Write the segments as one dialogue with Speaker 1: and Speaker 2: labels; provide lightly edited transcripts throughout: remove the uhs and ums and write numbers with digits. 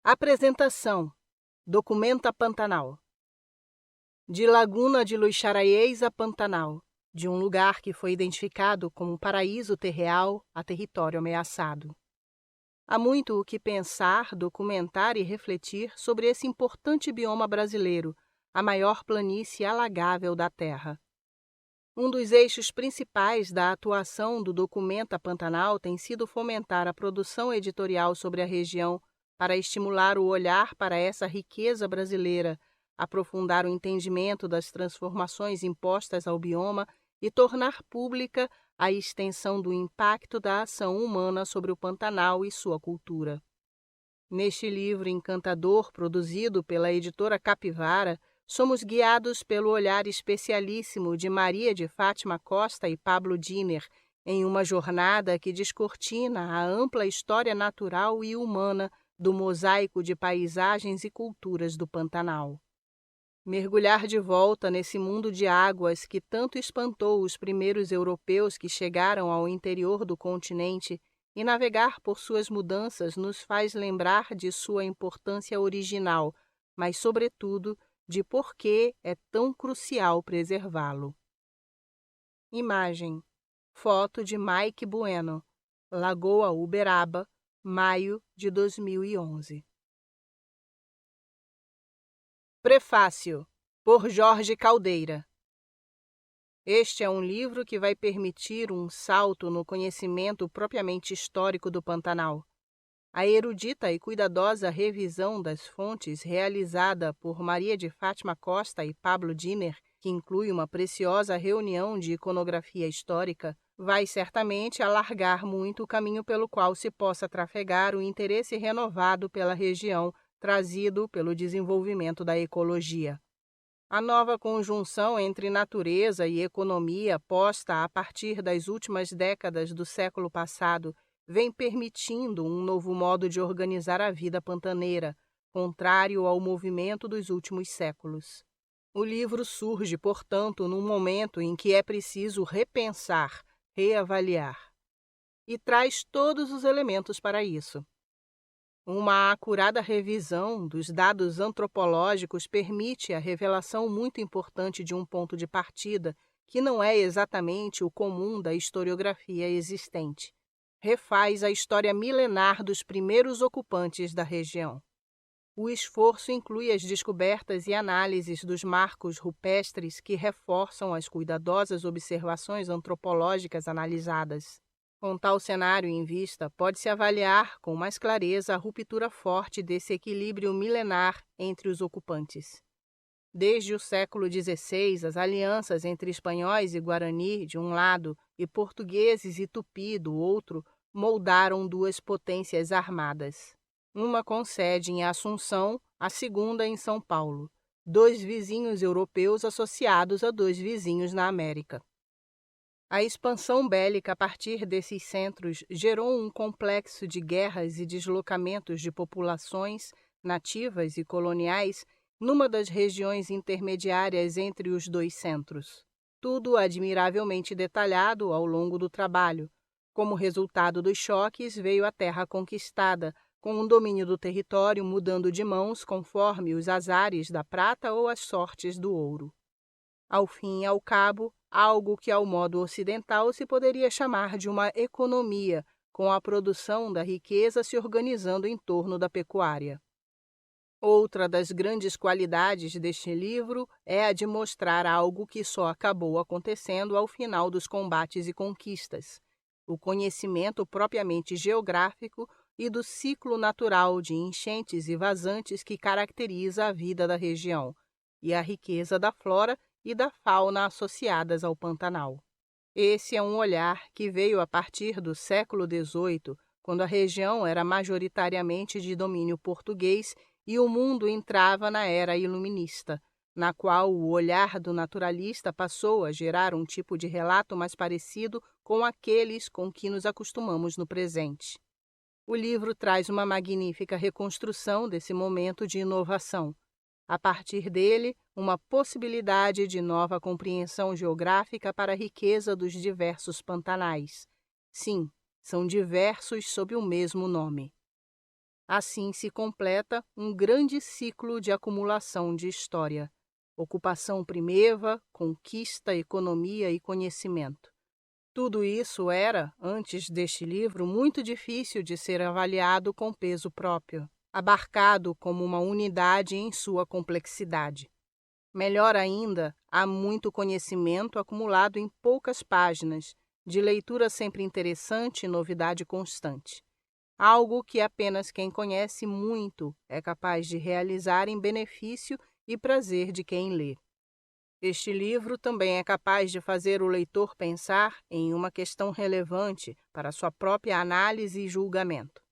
Speaker 1: Apresentação: Documenta Pantanal. De Laguna de Luixaraiez a Pantanal, de um lugar que foi identificado como paraíso terreal a território ameaçado. Há muito o que pensar, documentar e refletir sobre esse importante bioma brasileiro, a maior planície alagável da Terra. Um dos eixos principais da atuação do Documenta Pantanal tem sido fomentar a produção editorial sobre a região para estimular o olhar para essa riqueza brasileira, aprofundar o entendimento das transformações impostas ao bioma e tornar pública a extensão do impacto da ação humana sobre o Pantanal e sua cultura. Neste livro encantador, produzido pela editora Capivara, somos guiados pelo olhar especialíssimo de Maria de Fátima Costa e Pablo Diner, em uma jornada que descortina a ampla história natural e humana do mosaico de paisagens e culturas do Pantanal. Mergulhar de volta nesse mundo de águas que tanto espantou os primeiros europeus que chegaram ao interior do continente e navegar por suas mudanças nos faz lembrar de sua importância original, mas, sobretudo, de por que é tão crucial preservá-lo. Imagem: foto de Mike Bueno, Lagoa Uberaba, maio de 2011. Prefácio, por Jorge Caldeira. Este é um livro que vai permitir um salto no conhecimento propriamente histórico do Pantanal. A erudita e cuidadosa revisão das fontes realizada por Maria de Fátima Costa e Pablo Diner, que inclui uma preciosa reunião de iconografia histórica, vai certamente alargar muito o caminho pelo qual se possa trafegar o interesse renovado pela região trazido pelo desenvolvimento da ecologia. A nova conjunção entre natureza e economia posta a partir das últimas décadas do século passado vem permitindo um novo modo de organizar a vida pantaneira, contrário ao movimento dos últimos séculos. O livro surge, portanto, num momento em que é preciso repensar, reavaliar. E traz todos os elementos para isso. Uma acurada revisão dos dados antropológicos permite a revelação muito importante de um ponto de partida que não é exatamente o comum da historiografia existente. Refaz a história milenar dos primeiros ocupantes da região. O esforço inclui as descobertas e análises dos marcos rupestres que reforçam as cuidadosas observações antropológicas analisadas. Com tal cenário em vista, pode-se avaliar com mais clareza a ruptura forte desse equilíbrio milenar entre os ocupantes. Desde o século XVI, as alianças entre espanhóis e guarani, de um lado, e portugueses e tupi, do outro, moldaram duas potências armadas. Uma com sede em Assunção, a segunda em São Paulo. Dois vizinhos europeus associados a dois vizinhos na América. A expansão bélica a partir desses centros gerou um complexo de guerras e deslocamentos de populações nativas e coloniais numa das regiões intermediárias entre os dois centros. Tudo admiravelmente detalhado ao longo do trabalho. Como resultado dos choques, veio a terra conquistada, com o domínio do território mudando de mãos conforme os azares da prata ou as sortes do ouro. Ao fim e ao cabo, algo que ao modo ocidental se poderia chamar de uma economia, com a produção da riqueza se organizando em torno da pecuária. Outra das grandes qualidades deste livro é a de mostrar algo que só acabou acontecendo ao final dos combates e conquistas: o conhecimento propriamente geográfico e do ciclo natural de enchentes e vazantes que caracteriza a vida da região, e a riqueza da flora e da fauna associadas ao Pantanal. Esse é um olhar que veio a partir do século XVIII, quando a região era majoritariamente de domínio português e o mundo entrava na era iluminista, na qual o olhar do naturalista passou a gerar um tipo de relato mais parecido com aqueles com que nos acostumamos no presente. O livro traz uma magnífica reconstrução desse momento de inovação. A partir dele, uma possibilidade de nova compreensão geográfica para a riqueza dos diversos pantanais. Sim, são diversos sob o mesmo nome. Assim se completa um grande ciclo de acumulação de história. Ocupação primeva, conquista, economia e conhecimento. Tudo isso era, antes deste livro, muito difícil de ser avaliado com peso próprio, abarcado como uma unidade em sua complexidade. Melhor ainda, há muito conhecimento acumulado em poucas páginas, de leitura sempre interessante e novidade constante. Algo que apenas quem conhece muito é capaz de realizar em benefício e prazer de quem lê. Este livro também é capaz de fazer o leitor pensar em uma questão relevante para sua própria análise e julgamento.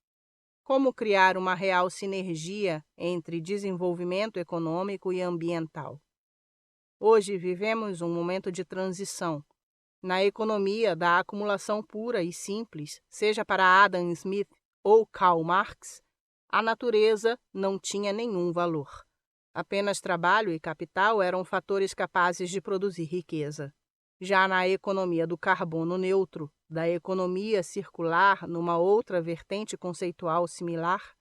Speaker 1: Como criar uma real sinergia entre desenvolvimento econômico e ambiental? Hoje vivemos um momento de transição. Na economia da acumulação pura e simples, seja para Adam Smith ou Karl Marx, a natureza não tinha nenhum valor. Apenas trabalho e capital eram fatores capazes de produzir riqueza. Já na economia do carbono neutro, da economia circular, numa outra vertente conceitual similar,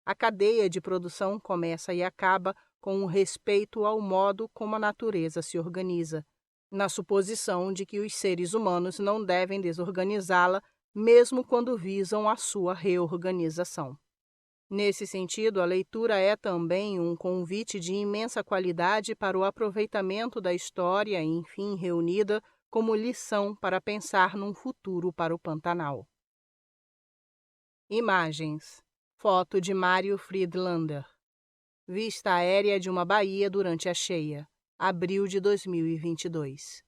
Speaker 1: a cadeia de produção começa e acaba com o respeito ao modo como a natureza se organiza, na suposição de que os seres humanos não devem desorganizá-la, mesmo quando visam a sua reorganização. Nesse sentido, a leitura é também um convite de imensa qualidade para o aproveitamento da história, enfim reunida como lição para pensar num futuro para o Pantanal. Imagens. Foto de Mário Friedlander. Vista aérea de uma baía durante a cheia. Abril de 2022.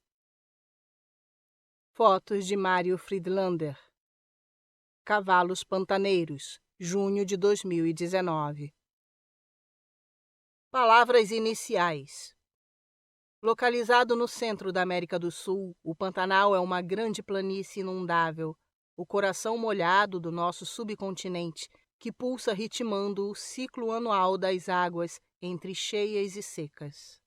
Speaker 1: Fotos de Mário Friedlander. Cavalos pantaneiros. Junho de 2019. Palavras iniciais. Localizado no centro da América do Sul, o Pantanal é uma grande planície inundável, o coração molhado do nosso subcontinente, que pulsa ritmando o ciclo anual das águas entre cheias e secas.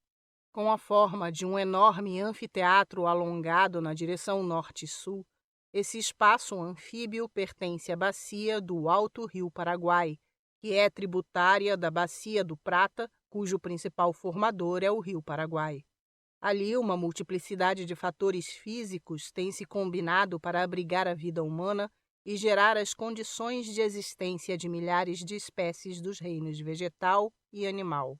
Speaker 1: Com a forma de um enorme anfiteatro alongado na direção norte-sul, esse espaço anfíbio pertence à bacia do Alto Rio Paraguai, que é tributária da Bacia do Prata, cujo principal formador é o Rio Paraguai. Ali, uma multiplicidade de fatores físicos tem se combinado para abrigar a vida humana e gerar as condições de existência de milhares de espécies dos reinos vegetal e animal.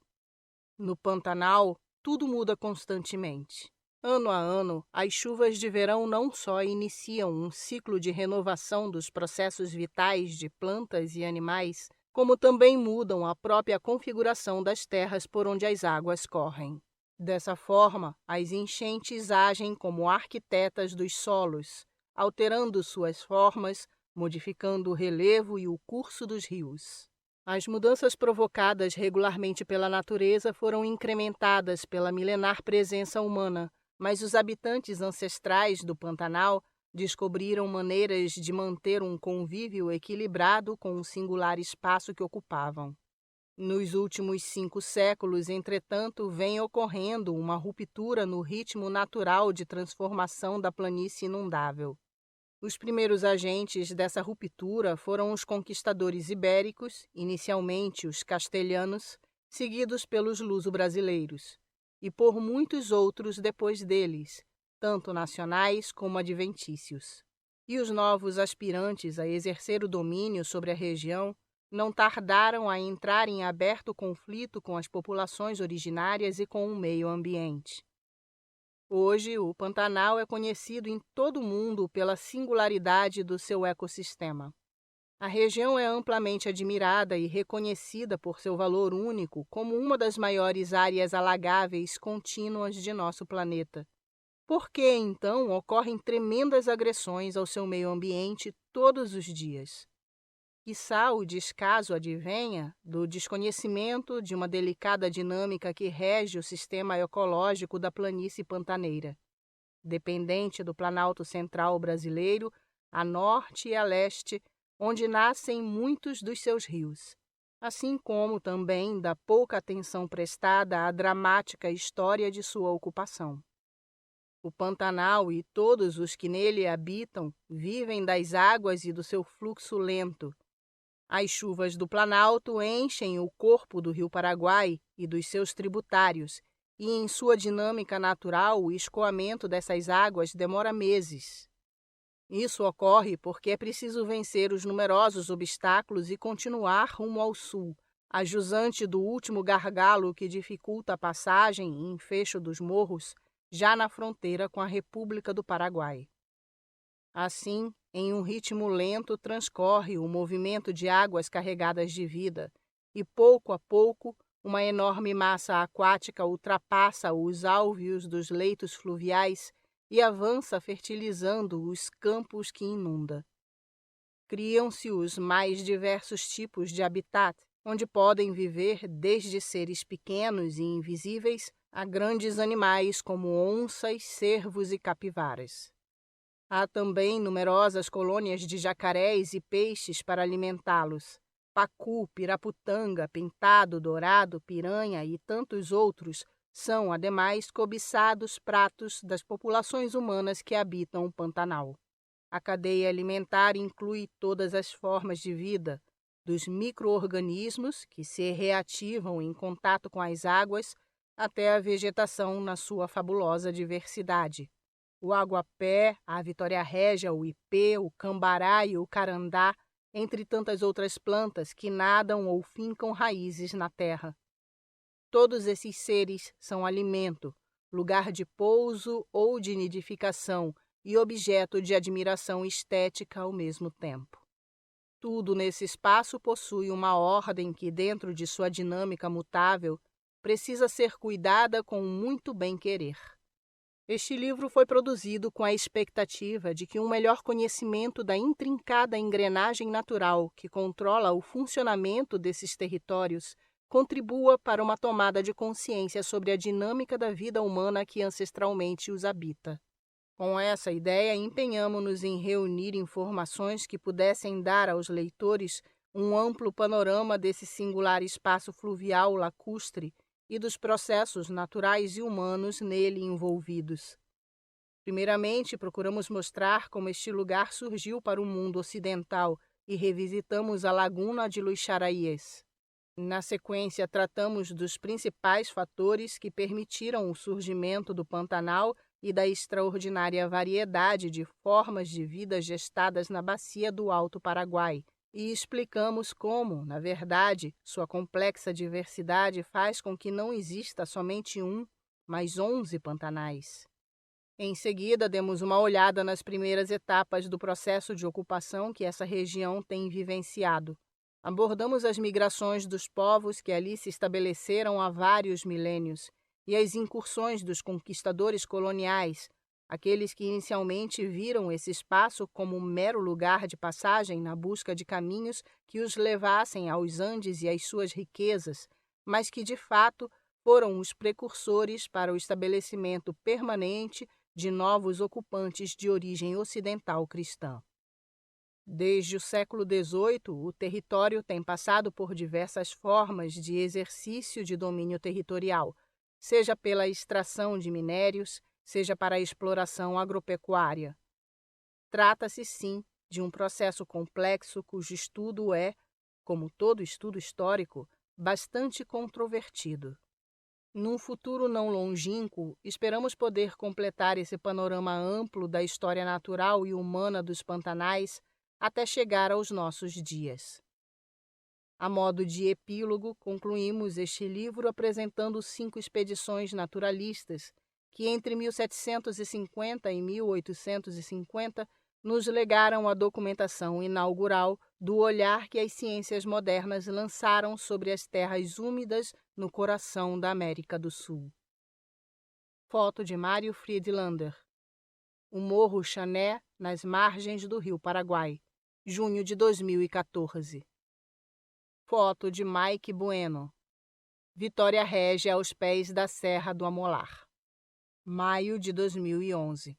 Speaker 1: No Pantanal, tudo muda constantemente. Ano a ano, as chuvas de verão não só iniciam um ciclo de renovação dos processos vitais de plantas e animais, como também mudam a própria configuração das terras por onde as águas correm. Dessa forma, as enchentes agem como arquitetas dos solos, alterando suas formas, modificando o relevo e o curso dos rios. As mudanças provocadas regularmente pela natureza foram incrementadas pela milenar presença humana, mas os habitantes ancestrais do Pantanal descobriram maneiras de manter um convívio equilibrado com o singular espaço que ocupavam. Nos últimos 5 séculos, entretanto, vem ocorrendo uma ruptura no ritmo natural de transformação da planície inundável. Os primeiros agentes dessa ruptura foram os conquistadores ibéricos, inicialmente os castelhanos, seguidos pelos luso-brasileiros, e por muitos outros depois deles, tanto nacionais como adventícios. E os novos aspirantes a exercer o domínio sobre a região não tardaram a entrar em aberto conflito com as populações originárias e com o meio ambiente. Hoje, o Pantanal é conhecido em todo o mundo pela singularidade do seu ecossistema. A região é amplamente admirada e reconhecida por seu valor único como uma das maiores áreas alagáveis contínuas de nosso planeta. Por que, então, ocorrem tremendas agressões ao seu meio ambiente todos os dias? Quiçá o descaso advenha do desconhecimento de uma delicada dinâmica que rege o sistema ecológico da planície pantaneira. Dependente do Planalto Central brasileiro, a norte e a leste, onde nascem muitos dos seus rios, assim como também da pouca atenção prestada à dramática história de sua ocupação. O Pantanal e todos os que nele habitam vivem das águas e do seu fluxo lento. As chuvas do Planalto enchem o corpo do rio Paraguai e dos seus tributários, e em sua dinâmica natural o escoamento dessas águas demora meses. Isso ocorre porque é preciso vencer os numerosos obstáculos e continuar rumo ao sul, a jusante do último gargalo que dificulta a passagem e enfecho dos morros, já na fronteira com a República do Paraguai. Assim, em um ritmo lento transcorre o movimento de águas carregadas de vida, e pouco a pouco uma enorme massa aquática ultrapassa os álveos dos leitos fluviais e avança fertilizando os campos que inunda. Criam-se os mais diversos tipos de habitat, onde podem viver desde seres pequenos e invisíveis a grandes animais como onças, cervos e capivaras. Há também numerosas colônias de jacarés e peixes para alimentá-los. Pacu, piraputanga, pintado, dourado, piranha e tantos outros são, ademais, cobiçados pratos das populações humanas que habitam o Pantanal. A cadeia alimentar inclui todas as formas de vida, dos micro-organismos que se reativam em contato com as águas até a vegetação na sua fabulosa diversidade. O aguapé, a vitória régia, o ipê, o cambará e o carandá, entre tantas outras plantas que nadam ou fincam raízes na terra. Todos esses seres são alimento, lugar de pouso ou de nidificação e objeto de admiração estética ao mesmo tempo. Tudo nesse espaço possui uma ordem que, dentro de sua dinâmica mutável, precisa ser cuidada com muito bem-querer. Este livro foi produzido com a expectativa de que um melhor conhecimento da intrincada engrenagem natural que controla o funcionamento desses territórios contribua para uma tomada de consciência sobre a dinâmica da vida humana que ancestralmente os habita. Com essa ideia, empenhamo-nos em reunir informações que pudessem dar aos leitores um amplo panorama desse singular espaço fluvial lacustre e dos processos naturais e humanos nele envolvidos. Primeiramente, procuramos mostrar como este lugar surgiu para o mundo ocidental e revisitamos a Laguna de Luixaraíes. Na sequência, tratamos dos principais fatores que permitiram o surgimento do Pantanal e da extraordinária variedade de formas de vida gestadas na bacia do Alto Paraguai, e explicamos como, na verdade, sua complexa diversidade faz com que não exista somente um, mas 11 pantanais. Em seguida, demos uma olhada nas primeiras etapas do processo de ocupação que essa região tem vivenciado. Abordamos as migrações dos povos que ali se estabeleceram há vários milênios e as incursões dos conquistadores coloniais, aqueles que inicialmente viram esse espaço como um mero lugar de passagem na busca de caminhos que os levassem aos Andes e às suas riquezas, mas que, de fato, foram os precursores para o estabelecimento permanente de novos ocupantes de origem ocidental cristã. Desde o século XVIII, o território tem passado por diversas formas de exercício de domínio territorial, seja pela extração de minérios, seja para a exploração agropecuária. Trata-se, sim, de um processo complexo cujo estudo é, como todo estudo histórico, bastante controvertido. Num futuro não longínquo, esperamos poder completar esse panorama amplo da história natural e humana dos Pantanais até chegar aos nossos dias. A modo de epílogo, concluímos este livro apresentando 5 expedições naturalistas que entre 1750 e 1850 nos legaram a documentação inaugural do olhar que as ciências modernas lançaram sobre as terras úmidas no coração da América do Sul. Foto de Mário Friedlander. O Morro Chané, nas margens do Rio Paraguai, junho de 2014. Foto de Mike Bueno. Vitória Régia aos pés da Serra do Amolar, maio de 2011.